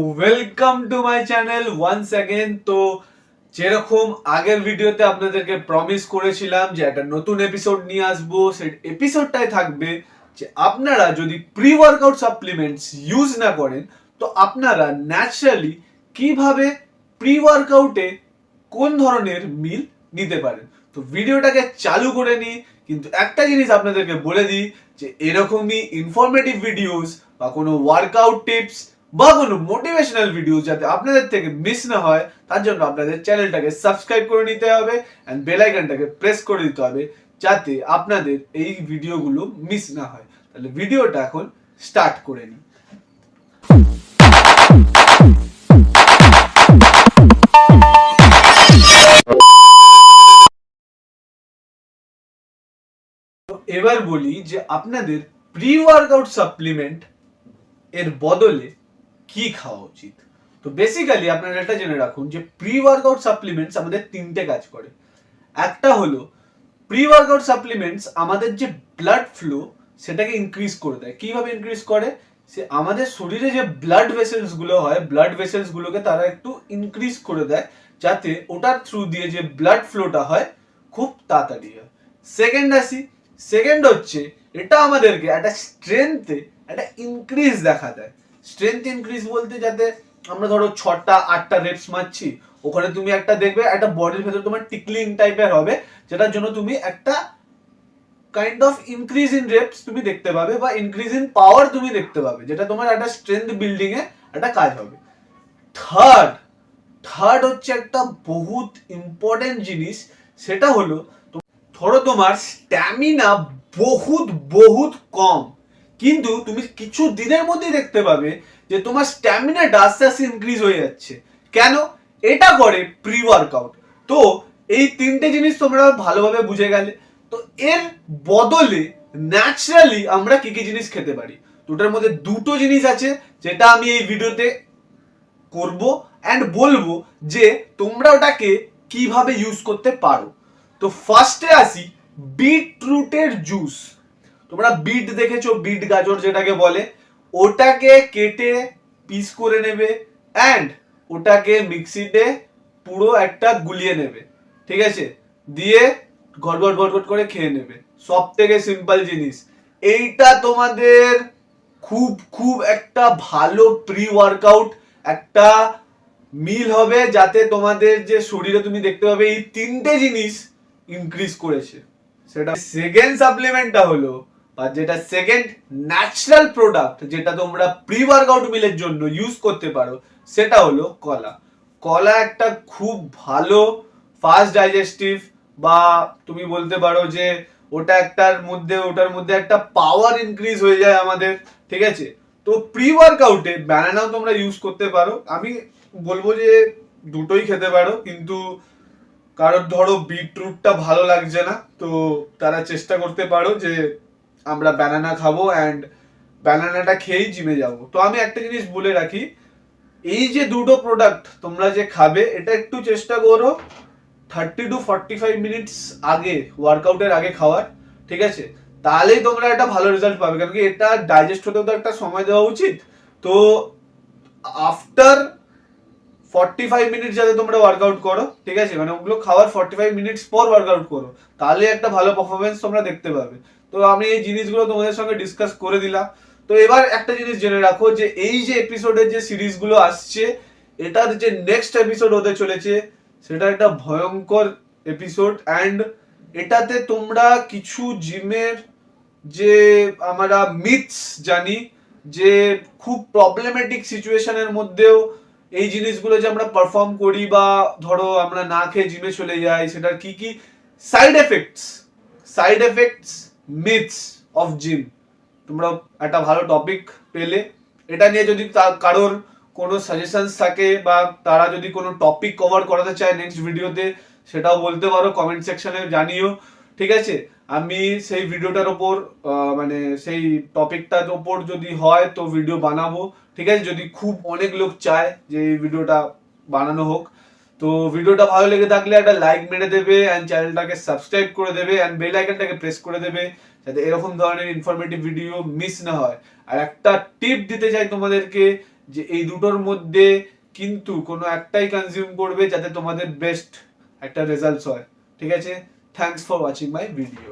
Welcome to my channel once again. তো যেরকম আগের ভিডিওতে আপনাদেরকে প্রমিস করেছিলাম যে একটা নতুন এপিসোড নিয়ে আসবো, সেই এপিসোডটাই থাকবে যে আপনারা যদি প্রি ওয়ার্কআউট সাপ্লিমেন্টস ইউজ না করেন তো আপনারা ন্যাচারালি কিভাবে প্রি ওয়ার্কআউটে কোন ধরনের মিল নিতে পারেন। তো ভিডিওটাকে চালু করে নিই, কিন্তু একটা জিনিস আপনাদেরকে বলে দিই যে এরকমই ইনফরমেটিভ ভিডিওস বা কোনো ওয়ার্কআউট টিপস বা কোনো মোটিভেশনাল ভিডিও যাতে আপনাদের থেকে মিস না হয়, তার জন্য আপনাদের চ্যানেলটাকে সাবস্ক্রাইব করে নিতে হবে এন্ড বেল আইকনটাকে প্রেস করে দিতে হবে যাতে আপনাদের এই ভিডিওগুলো মিস না হয়। তাহলে ভিডিওটা এখন স্টার্ট করে নিই। এবার বলি যে আপনাদের প্রি ওয়ার্কআউট সাপ্লিমেন্ট এর বদলে কি খাওয়া উচিত। তো বেসিক্যালি আপনারা এটা জেনে রাখুন যে প্রি ওয়ার্কআউট সাপ্লিমেন্টস আমাদের তিনটে কাজ করে। একটা হলো প্রি ওয়ার্কআউট সাপ্লিমেন্টস আমাদের যে ব্লাড ফ্লো সেটাকে ইনক্রিজ করে দেয়। কিভাবে ইনক্রিজ করে? সে আমাদের শরীরে যে ব্লাড ভেসেলস গুলো হয়, ব্লাড ভেসেলস গুলোকে তারা একটু ইনক্রিজ করে দেয় যাতে ওটার থ্রু দিয়ে যে ব্লাড ফ্লোটা হয় খুব তাড়াতাড়ি হয়। সেকেন্ড হচ্ছে এটা আমাদেরকে একটা স্ট্রেংথে একটা ইনক্রিজ দেখা দেয়। স্ট্রেংথ ইনক্রিজ বলতে যাতে আমরা ধরো 6টা 8টা রেপস মারছি, ওখানে তুমি একটা দেখবে একটা বডির ভেতর তোমার টিকলিং টাইপের হবে, যেটার জন্য তুমি একটা kind of increase in reps তুমি দেখতে পাবে বা ইনক্রিজ ইন পাওয়ার তুমি দেখতে পাবে, যেটা তোমার একটা স্ট্রেংথ বিল্ডিং এ একটা কাজ হবে। থার্ড হচ্ছে একটা বহুত ইম্পর্টেন্ট জিনিস, সেটা হলো ধরো তোমার স্ট্যামিনা বহুত বহুত কম, কিন্তু তুমি কিছু দিনের মধ্যেই দেখতে পাবে যে তোমার স্ট্যামিনাটা আস্তে আস্তে ইনক্রিজ হয়ে যাচ্ছে। কেন? এটা করে প্রি ওয়ার্কআউট। তো এই তিনটে জিনিস তোমরা ভালোভাবে বুঝে গেলে। তো এর বদলে ন্যাচারালি আমরা কি কি জিনিস খেতে পারি, দুটোর মধ্যে দুটো জিনিস আছে যেটা আমি এই ভিডিওতে করব এন্ড বলবো যে তোমরা ওটাকে কিভাবে ইউজ করতে পারো। তো ফার্স্টে আসি বিটরুটের জুস। তোমরা বিট দেখেছো, বিট গাজর যেটাকে বলে, ওটাকে কেটে পিস করে নেবে এন্ড ওটাকে মিক্সিতে পুরো একটা গুলিয়ে নেবে, ঠিক আছে, দিয়ে ঘটঘট ঘটঘট করে খেয়ে নেবে। সব থেকে সিম্পল জিনিস এইটা, তোমাদের খুব খুব একটা ভালো প্রি ওয়ার্কআউট একটা মিল হবে, যাতে তোমাদের যে শরীরে তুমি দেখতে পাবে এই তিনটে জিনিস ইনক্রিজ করেছে। সেটা সেকেন্ড সাপ্লিমেন্টটা হলো বা যেটা সেকেন্ড ন্যাচারাল প্রোডাক্ট যেটা তোমরা প্রি ওয়ার্কআউট মিলের জন্য ইউজ করতে পারো, সেটা হলো কলা। কলা একটা খুব ভালো ফাস্ট ডাইজেস্টিভ, বা তুমি বলতে পারো যে ওটার মধ্যে একটা পাওয়ার ইনক্রিজ হয়ে যায় আমাদের, ঠিক আছে। তো প্রি ওয়ার্কআউটে ব্যানানাও তোমরা ইউজ করতে পারো। আমি বলবো যে দুটোই খেতে পারো, কিন্তু কারোর ধরো বিটরুটটা ভালো লাগছে না, তো তারা চেষ্টা করতে পারো যে আমরা ব্যানানা খাবো অ্যান্ড ব্যানানাটা খেয়েই জিমে যাব। তো আমি একটা জিনিস বলে রাখি, এই যে দুটো প্রোডাক্ট তোমরা যে খাবে এটা একটু চেষ্টা করো 30 to 45 মিনিটস আগে, ওয়ার্কআউটের আগে খাওয়ার, ঠিক আছে। তাহলেই তোমরা একটা ভালো রেজাল্ট পাবে, কারণ কি এটা ডাইজেস্ট হতেও তো একটা সময় দেওয়া উচিত। তো আফটার 45 মিনিট যাতে তোমরা ওয়ার্কআউট করো, ঠিক আছে, মানে ওগুলো খাওয়ার 45 মিনিটস পর ওয়ার্কআউট করো, তাহলে একটা ভালো পারফরমেন্স তোমরা দেখতে পাবে। তো আমি এই জিনিসগুলো তোমাদের সঙ্গে ডিসকাস করে দিলাম। তো এবার একটা জিনিস জেনে রাখো যে এই যে এপিসোডের যে সিরিজগুলো আসছে, এটার যে নেক্সট এপিসোড হতে চলেছে সেটা একটা ভয়ঙ্কর এপিসোড অ্যান্ড এটাতে তোমরা কিছু জিমের যে আমরা মিথস জানি, যে খুব প্রবলেমেটিক সিচুয়েশনের মধ্যেও এই জিনিসগুলো যে আমরা পারফর্ম করি বা ধরো আমরা না খেয়ে জিমে চলে যাই, সেটার কি কি side effects myths of gym, তোমরা একটা ভালো টপিক পেলে। এটা নিয়ে যদি কারোর কোনো সাজেশনস থাকে বা তারা যদি কোনো টপিক কভার করাতে চায় নেক্সট ভিডিওতে, সেটাও বলতে পারো, কমেন্ট সেকশনে জানিও, ঠিক আছে। আমি সেই ভিডিওটার ওপর মানে সেই টপিকটার ওপর যদি হয় তো ভিডিও বানাবো, ঠিক আছে, যদি খুব অনেক লোক চায় যে এই ভিডিওটা বানানো হোক। তো ভিডিওটা ভালো লেগে থাকলে একটা লাইক মেরে দেবে এন্ড চ্যানেলটাকে সাবস্ক্রাইব করে দেবে এন্ড বেল আইকনটাকে প্রেস করে দেবে যাতে এরকম ধরনের ইনফরমেটিভ ভিডিও মিস না হয়। আর একটা টিপ দিতে চাই তোমাদেরকে যে এই দুটোর মধ্যে কিন্তু কোনো একটাই কনজিউম করবে যাতে তোমাদের বেস্ট একটা রেজাল্টস হয়। ঠিক আছে, thanks for watching my video.